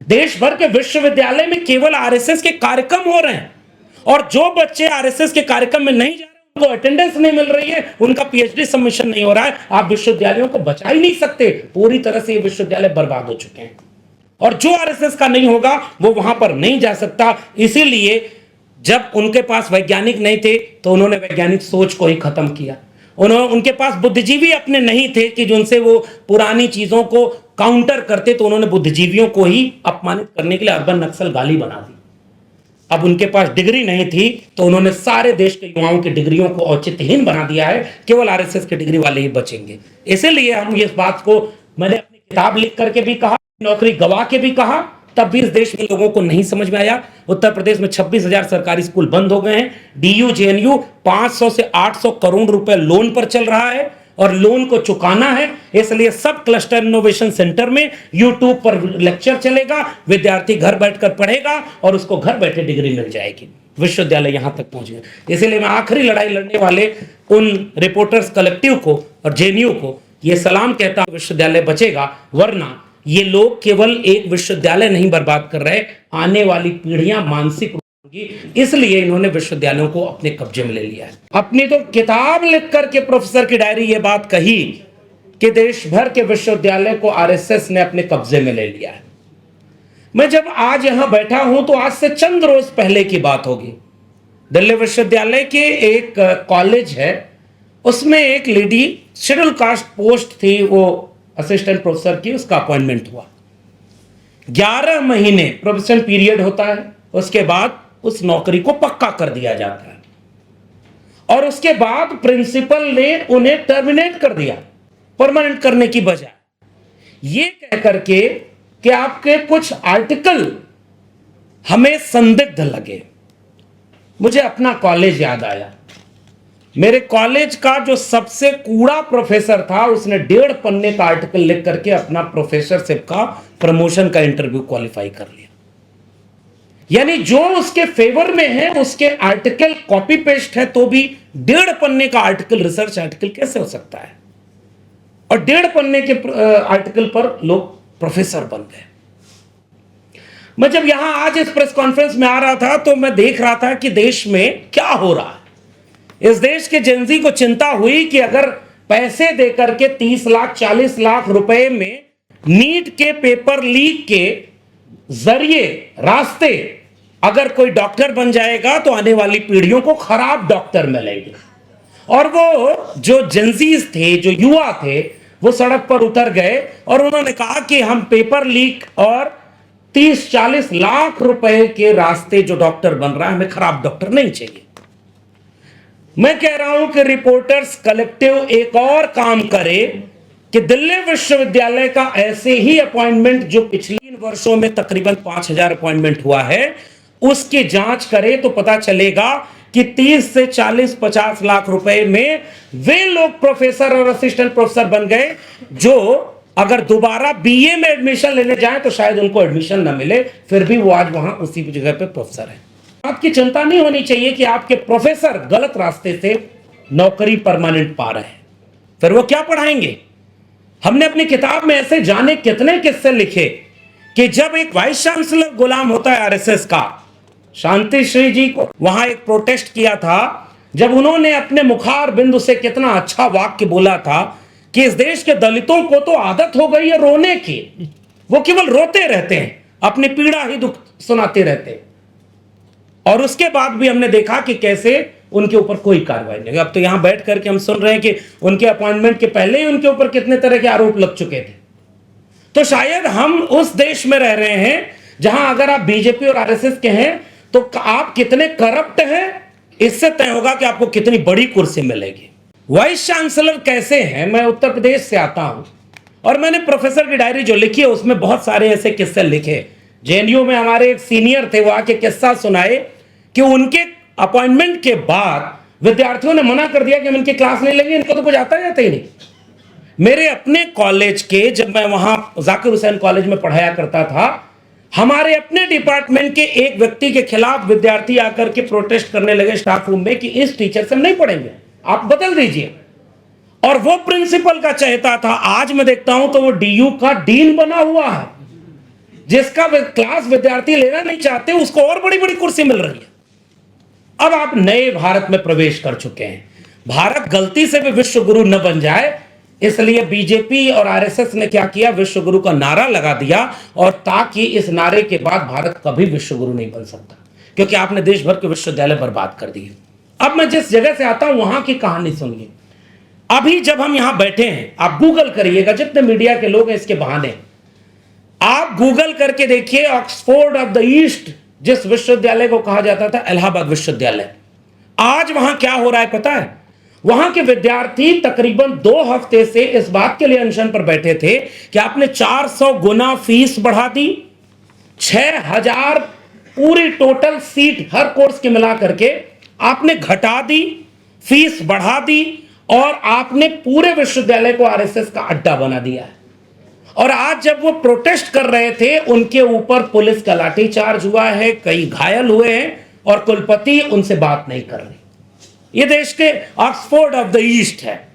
देश भर के विश्वविद्यालय में केवल आरएसएस के कार्यक्रम हो रहे हैं, और जो बच्चे आरएसएस के कार्यक्रम में नहीं जा रहे, उनको अटेंडेंस नहीं मिल रही है, उनका पीएचडी सबमिशन नहीं हो रहा है। आप विश्वविद्यालयों को बचा ही नहीं सकते। पूरी तरह से ये विश्वविद्यालय बर्बाद हो चुके हैं, और जो आरएसएस का नहीं होगा वो वहां पर नहीं जा सकता। इसीलिए जब उनके पास वैज्ञानिक नहीं थे तो उन्होंने वैज्ञानिक सोच को ही खत्म किया। उनके पास बुद्धिजीवी अपने नहीं थे कि जिनसे वो पुरानी चीजों को काउंटर करते, तो उन्होंने बुद्धिजीवियों को ही अपमानित करने के लिए अर्बन नक्सल गाली बना दी। अब उनके पास डिग्री नहीं थी तो उन्होंने सारे देश के युवाओं की डिग्रियों को औचित्यहीन बना दिया है। केवल आरएसएस की डिग्री वाले ही बचेंगे। इसीलिए हम इस बात को मैंने अपनी किताब लिख करके भी कहा, नौकरी गवा के भी कहा, तब भी इस देश में लोगों को नहीं समझ में आया। उत्तर प्रदेश में 26,000 सरकारी स्कूल बंद हो गए हैं। डीयू जेएनयू 500 से 800 करोड़ रुपए लोन पर चल रहा है, और लोन को चुकाना है। इसलिए सब क्लस्टर इनोवेशन सेंटर में यूट्यूब पर लेक्चर चलेगा, विद्यार्थी घर बैठकर पढ़ेगा और उसको घर बैठे डिग्री मिल जाएगी। विश्वविद्यालय यहां तक पहुंच गए। इसलिए मैं आखिरी लड़ाई लड़ने वाले उन रिपोर्टर्स कलेक्टिव को और जेएनयू को यह सलाम कहता हूं, विश्वविद्यालय बचेगा, वरना ये लोग केवल एक विश्वविद्यालय नहीं बर्बाद कर रहे, आने वाली पीढ़ियां मानसिक होगी। इसलिए इन्होंने विश्वविद्यालयों को अपने कब्जे में ले लिया है। अपनी तो किताब लिख करके प्रोफेसर की डायरी ये बात कही कि देश भर के विश्वविद्यालय को आरएसएस ने अपने कब्जे में ले लिया है। मैं जब आज यहां बैठा हूं तो आज से चंद रोज पहले की बात होगी। दिल्ली विश्वविद्यालय के एक कॉलेज है, उसमें एक लेडी शेड्यूल कास्ट पोस्ट थी, वो असिस्टेंट प्रोफेसर की, उसका अपॉइंटमेंट हुआ। 11 महीने प्रोबेशन पीरियड होता है, उसके बाद उस नौकरी को पक्का कर दिया जाता है, और उसके बाद प्रिंसिपल ने उन्हें टर्मिनेट कर दिया परमानेंट करने की बजाय, ये कह करके कि आपके कुछ आर्टिकल हमें संदिग्ध लगे। मुझे अपना कॉलेज याद आया। मेरे कॉलेज का जो सबसे कूड़ा प्रोफेसर था, उसने 1.5 पन्ने का आर्टिकल लिख करके अपना प्रोफेसरशिप का प्रमोशन का इंटरव्यू क्वालिफाई कर लिया। यानी जो उसके फेवर में है उसके आर्टिकल कॉपी पेस्ट है, तो भी 1.5 पन्ने का आर्टिकल, रिसर्च आर्टिकल कैसे हो सकता है? और 1.5 पन्ने के आर्टिकल पर लोग प्रोफेसर बन गए। मैं जब यहां आज इस प्रेस कॉन्फ्रेंस में आ रहा था तो मैं देख रहा था कि देश में क्या हो रहा है। इस देश के जेनजी को चिंता हुई कि अगर पैसे देकर के 30 लाख 40 लाख रुपए में नीट के पेपर लीक के जरिए रास्ते अगर कोई डॉक्टर बन जाएगा तो आने वाली पीढ़ियों को खराब डॉक्टर मिलेंगे। और वो जो जेनजीज थे, जो युवा थे, वो सड़क पर उतर गए और उन्होंने कहा कि हम पेपर लीक और 30-40 लाख रुपए के रास्ते जो डॉक्टर बन रहा है, हमें खराब डॉक्टर नहीं चाहिए। मैं कह रहा हूं कि रिपोर्टर्स कलेक्टिव एक और काम करे कि दिल्ली विश्वविद्यालय का ऐसे ही अपॉइंटमेंट जो पिछले वर्षों में तकरीबन 5,000 अपॉइंटमेंट हुआ है, उसकी जांच करे तो पता चलेगा कि 30 से 40-50 लाख रुपए में वे लोग प्रोफेसर और असिस्टेंट प्रोफेसर बन गए जो अगर दोबारा बीए में एडमिशन लेने जाएं तो शायद उनको एडमिशन ना मिले, फिर भी वो आज वहां उसी जगह पे प्रोफेसर है। आपकी चिंता नहीं होनी चाहिए कि आपके प्रोफेसर गलत रास्ते से नौकरी परमानेंट पा रहे हैं, फिर वो क्या पढ़ाएंगे? हमने अपनी किताब में ऐसे जाने कितने किस्से लिखे कि जब एक वाइस चांसलर गुलाम होता है आरएसएस का, शांति श्री जी को वहां एक प्रोटेस्ट किया था, जब उन्होंने अपने मुखार बिंदु से कितना अच्छा वाक्य बोला था कि इस देश के दलितों को तो आदत हो गई है रोने की, वो केवल रोते रहते हैं, अपनी पीड़ा ही दुख सुनाते रहते हैं। और उसके बाद भी हमने देखा कि कैसे उनके ऊपर कोई कार्रवाई नहीं। अब तो यहां बैठ करके हम सुन रहे हैं कि उनके अपॉइंटमेंट के पहले ही उनके ऊपर कितने तरह के आरोप लग चुके थे। तो शायद हम उस देश में रह रहे हैं जहां अगर आप बीजेपी और आरएसएस के हैं तो आप कितने करप्ट हैं इससे तय होगा कि आपको कितनी बड़ी कुर्सी मिलेगी। वाइस चांसलर कैसे हैं? मैं उत्तर प्रदेश से आता हूं और मैंने प्रोफेसर की डायरी जो लिखी है उसमें बहुत सारे ऐसे किस्से लिखे। जेएनयू में हमारे एक सीनियर थे, वो आके किस्सा सुनाए कि उनके अपॉइंटमेंट के बाद विद्यार्थियों ने मना कर दिया कि हम इनकी क्लास नहीं लेंगे, इनको तो कुछ आता ही नहीं। मेरे अपने कॉलेज के, जब मैं वहां जाकिर हुसैन कॉलेज में पढ़ाया करता था, हमारे अपने डिपार्टमेंट के एक व्यक्ति के खिलाफ विद्यार्थी आकर के प्रोटेस्ट करने लगे स्टाफ रूम में कि इस टीचर से हम नहीं पढ़ेंगे, आप बदल दीजिए। और वो प्रिंसिपल का चहेता था। आज मैं देखता हूं तो वो डीयू का डीन बना हुआ है। जिसका क्लास विद्यार्थी लेना नहीं चाहते उसको और बड़ी बड़ी कुर्सी मिल रही है। अब आप नए भारत में प्रवेश कर चुके हैं। भारत गलती से भी विश्व गुरु न बन जाए, इसलिए बीजेपी और आरएसएस ने क्या किया, विश्व गुरु का नारा लगा दिया, और ताकि इस नारे के बाद भारत कभी विश्व गुरु नहीं बन सकता, क्योंकि आपने देश भर के विश्वविद्यालय बर्बाद कर दिए। अब मैं जिस जगह से आता हूं वहां की कहानी सुनिए। अभी जब हम यहां बैठे हैं, आप गूगल करिएगा, जितने मीडिया के लोग हैं इसके बहाने, आप गूगल करके देखिए ऑक्सफोर्ड ऑफ द ईस्ट, जिस विश्वविद्यालय को कहा जाता था इलाहाबाद विश्वविद्यालय, आज वहां क्या हो रहा है पता है? वहां के विद्यार्थी तकरीबन 2 हफ्ते से इस बात के लिए अनशन पर बैठे थे कि आपने 400 गुना फीस बढ़ा दी, 6000 पूरी टोटल सीट हर कोर्स के मिला करके आपने घटा दी, फीस बढ़ा दी, और आपने पूरे विश्वविद्यालय को आरएसएस का अड्डा बना दिया है। और आज जब वो प्रोटेस्ट कर रहे थे, उनके ऊपर पुलिस का लाठीचार्ज हुआ है, कई घायल हुए हैं, और कुलपति उनसे बात नहीं कर रही। ये देश के ऑक्सफोर्ड ऑफ द ईस्ट है।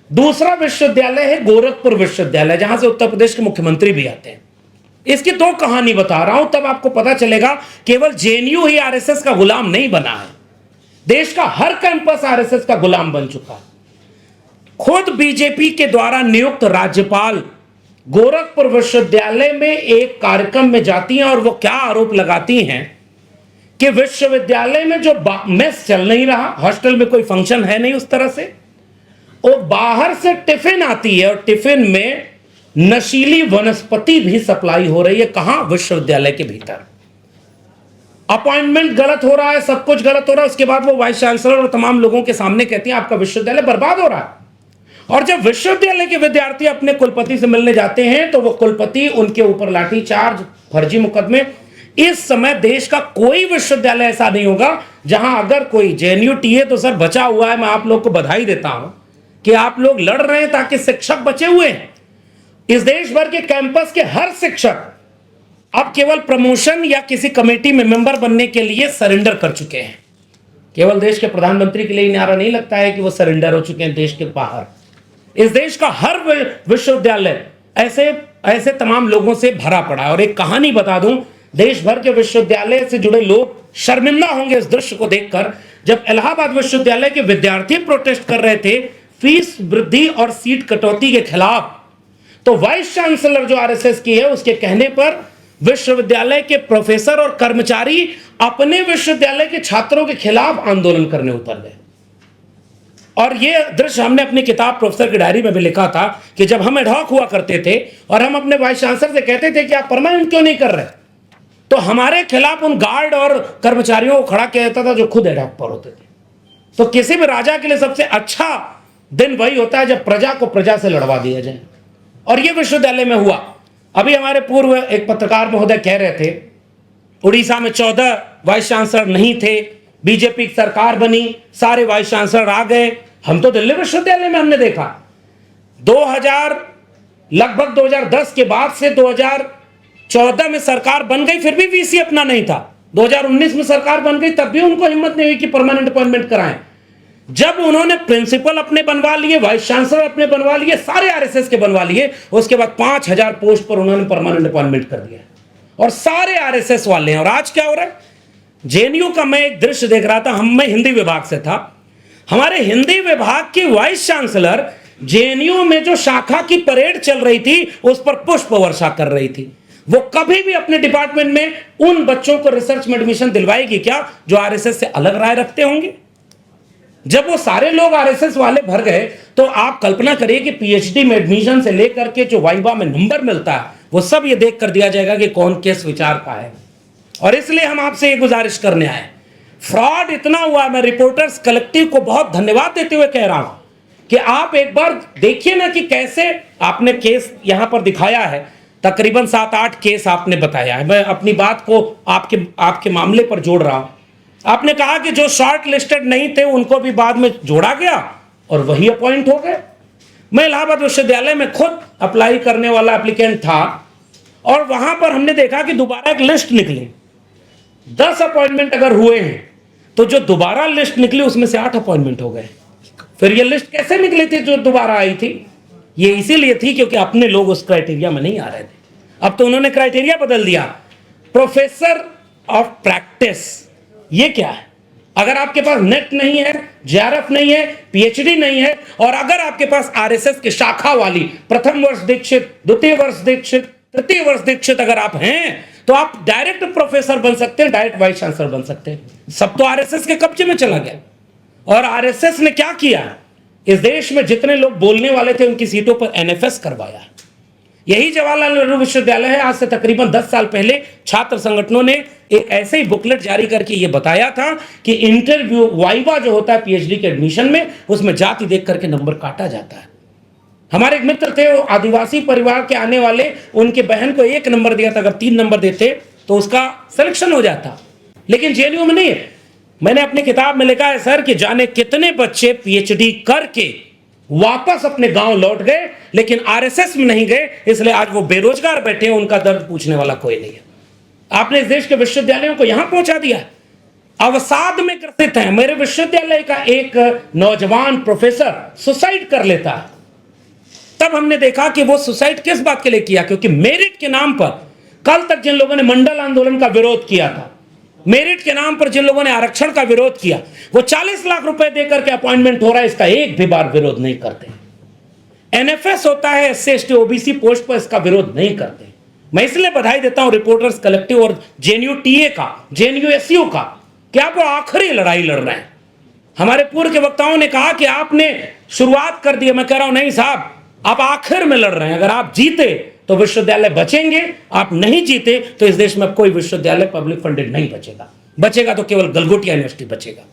दूसरा विश्वविद्यालय है गोरखपुर विश्वविद्यालय, जहां से उत्तर प्रदेश के मुख्यमंत्री भी आते हैं। इसकी 2 कहानी बता रहा हूं, तब आपको पता चलेगा केवल जेएनयू ही आरएसएस का गुलाम नहीं बना है, देश का हर कैंपस आरएसएस का गुलाम बन चुका है। खुद बीजेपी के द्वारा नियुक्त राज्यपाल गोरखपुर विश्वविद्यालय में एक कार्यक्रम में जाती हैं, और वो क्या आरोप लगाती हैं कि विश्वविद्यालय में जो मेस चल नहीं रहा, हॉस्टल में कोई फंक्शन है नहीं उस तरह से, वो बाहर से टिफिन आती है, और टिफिन में नशीली वनस्पति भी सप्लाई हो रही है। कहां? विश्वविद्यालय के भीतर। अपॉइंटमेंट गलत हो रहा है, सब कुछ गलत हो रहा है। उसके बाद वो वाइस चांसलर और तमाम लोगों के सामने कहती है आपका विश्वविद्यालय बर्बाद हो रहा है। और जब विश्वविद्यालय के विद्यार्थी अपने कुलपति से मिलने जाते हैं तो वो कुलपति उनके ऊपर लाठीचार्ज, फर्जी मुकदमे। इस समय देश का कोई विश्वविद्यालय ऐसा नहीं होगा जहां अगर कोई जेएनयू टीए तो सर बचा हुआ है, मैं आप लोग को बधाई देता हूं कि आप लोग लड़ रहे हैं ताकि शिक्षक बचे हुए हैं। इस देश भर के कैंपस के हर शिक्षक अब केवल प्रमोशन या किसी कमेटी में मेंबर बनने के लिए सरेंडर कर चुके हैं। केवल देश के प्रधानमंत्री के लिए नारा नहीं लगता है कि वो सरेंडर हो चुके हैं देश के बाहर। इस देश का हर विश्वविद्यालय ऐसे तमाम लोगों से भरा पड़ा है। और एक कहानी बता दूं, देश भर के विश्वविद्यालय से जुड़े लोग शर्मिंदा होंगे इस दृश्य को देखकर, जब इलाहाबाद विश्वविद्यालय के विद्यार्थी प्रोटेस्ट कर रहे थे फीस वृद्धि और सीट कटौती के खिलाफ, तो वाइस चांसलर जो आरएसएस की है उसके कहने पर विश्वविद्यालय के प्रोफेसर और कर्मचारी अपने विश्वविद्यालय के छात्रों के खिलाफ आंदोलन करने उतर गए। और यह दृश्य हमने अपनी किताब प्रोफेसर की डायरी में भी लिखा था कि जब हम एडहॉक हुआ करते थे और हम अपने वाइस चांसलर से कहते थे कि आप परमानेंट क्यों नहीं कर रहे, तो हमारे खिलाफ उन गार्ड और कर्मचारियों को खड़ा किया जाता था जो खुद एडहॉक पर होते थे। तो किसी भी राजा के लिए सबसे अच्छा दिन वही होता है जब प्रजा को प्रजा से लड़वा दिया जाए, और यह विश्वविद्यालय में हुआ। अभी हमारे पूर्व एक पत्रकार महोदय कह रहे थे उड़ीसा में 14 वाइस चांसलर नहीं थे, बीजेपी की सरकार बनी, सारे वाइस चांसलर आ गए। हम तो दिल्ली विश्वविद्यालय में हमने देखा 2010 के बाद से 2014 में सरकार बन गई, फिर भी वीसी अपना नहीं था। 2019 में सरकार बन गई, तब भी उनको हिम्मत नहीं हुई कि परमानेंट अपॉइंटमेंट कराएं। जब उन्होंने प्रिंसिपल अपने बनवा लिए, वाइस चांसलर अपने बनवा लिए, सारे आरएसएस के बनवा लिए, उसके बाद 5000 पोस्ट पर उन्होंने परमानेंट अपॉइंटमेंट कर दिया, और सारे आरएसएस वाले हैं। और आज क्या हो रहा है, जेएनयू का मैं एक दृश्य देख रहा था, मैं हिंदी विभाग से था, हमारे हिंदी विभाग की वाइस चांसलर जेएनयू में जो शाखा की परेड चल रही थी उस पर पुष्प वर्षा कर रही थी। वो कभी भी अपने डिपार्टमेंट में उन बच्चों को रिसर्च में एडमिशन दिलवाएगी क्या जो आरएसएस से अलग राय रखते होंगे? जब वो सारे लोग आरएसएस वाले भर गए तो आप कल्पना करिए कि पीएचडी में एडमिशन से लेकर के जो वाइवा में नंबर मिलता है वो सब ये देख कर दिया जाएगा कि कौन किस विचार का है। और इसलिए हम आपसे ये गुजारिश करने आए, फ्रॉड इतना हुआ, मैं रिपोर्टर्स कलेक्टिव को बहुत धन्यवाद देते हुए कह रहा हूं कि आप एक बार देखिए ना कि कैसे आपने केस यहां पर दिखाया है, तकरीबन 7-8 केस आपने बताया है। मैं अपनी बात को आपके मामले पर जोड़ रहा हूं। आपने कहा कि जो शॉर्ट लिस्टेड नहीं थे उनको भी बाद में जोड़ा गया और वही अपॉइंट हो गए। मैं इलाहाबाद विश्वविद्यालय में खुद अप्लाई करने वाला एप्लीकेंट था, और वहां पर हमने देखा कि दोबारा एक लिस्ट निकली, 10 अपॉइंटमेंट अगर हुए हैं तो जो दोबारा लिस्ट निकली उसमें से 8 अपॉइंटमेंट हो गए। फिर ये लिस्ट कैसे निकली थी जो दोबारा आई थी? ये इसीलिए थी क्योंकि अपने लोग उस क्राइटेरिया में नहीं आ रहे थे। अब तो उन्होंने क्राइटेरिया बदल दिया, प्रोफेसर ऑफ प्रैक्टिस। ये क्या है? अगर आपके पास नेट नहीं है, जेआरएफ नहीं है, पीएचडी नहीं है, और अगर आपके पास आरएसएस की शाखा वाली प्रथम वर्ष दीक्षित, द्वितीय वर्ष दीक्षित, तृतीय वर्ष दीक्षित अगर आप हैं, तो आप डायरेक्ट प्रोफेसर बन सकते हैं, डायरेक्ट वाइस चांसलर बन सकते हैं। सब तो आरएसएस के कब्जे में चला गया। और आरएसएस ने क्या किया? इस देश में जितने लोग बोलने वाले थे उनकी सीटों पर एनएफएस करवाया। यही जवाहरलाल नेहरू विश्वविद्यालय है। आज से तकरीबन 10 साल पहले छात्र संगठनों ने एक ऐसे ही बुकलेट जारी करके ये बताया था कि इंटरव्यू वाइवा जो होता है पीएचडी के एडमिशन में, उसमें जाति देख करके नंबर काटा जाता है। हमारे एक मित्र थे, वो आदिवासी परिवार के आने वाले, उनके बहन को 1 नंबर दिया था, अगर 3 नंबर देते तो उसका सिलेक्शन हो जाता, लेकिन जेएनयू में नहीं है। मैंने अपनी किताब में लिखा है सर कि जाने कितने बच्चे पीएचडी करके वापस अपने गांव लौट गए, लेकिन आरएसएस में नहीं गए, इसलिए आज वो बेरोजगार बैठे हैं, उनका दर्द पूछने वाला कोई नहीं है। आपने इस देश के विश्वविद्यालयों को यहां पहुंचा दिया है। अवसाद में ग्रसित है। मेरे विश्वविद्यालय का एक नौजवान प्रोफेसर सुसाइड कर लेता है। तब हमने देखा कि वो सुसाइड किस बात के लिए किया, क्योंकि मेरिट के नाम पर कल तक जिन लोगों ने मंडल आंदोलन का विरोध किया था, मेरिट के नाम पर जिन लोगों ने आरक्षण का विरोध किया, वो 40 लाख रुपए देकर के अपॉइंटमेंट हो रहा है, इसका एक भी बार विरोध नहीं करते। एनएफएस होता है एससी एसटी ओबीसी पोस्ट पर, इसका विरोध नहीं करते। मैं इसलिए बधाई देता हूं रिपोर्टर्स कलेक्टिव और जेएनयू टीए का, जेएनयू एसयू का, कि आप वो आखिरी लड़ाई लड़ रहे हैं। हमारे पूर्व के वक्ताओं ने कहा कि आपने शुरुआत कर दी। मैं कह रहा हूं नहीं साहब, आप आखिर में लड़ रहे हैं। अगर आप जीते तो विश्वविद्यालय बचेंगे, आप नहीं जीते तो इस देश में अब कोई विश्वविद्यालय पब्लिक फंडेड नहीं बचेगा। बचेगा तो केवल गलगोटिया यूनिवर्सिटी बचेगा,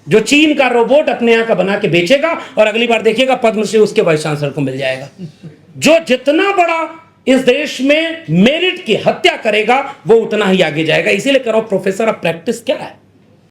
जो चीन का रोबोट अपने यहां का बना के बेचेगा, और अगली बार देखिएगा पद्मश्री उसके वाइस चांसलर को मिल जाएगा। जो जितना बड़ा इस देश में मेरिट की हत्या करेगा, वो उतना ही आगे जाएगा। इसीलिए कह रहा हूं प्रोफेसर ऑफ प्रैक्टिस क्या है?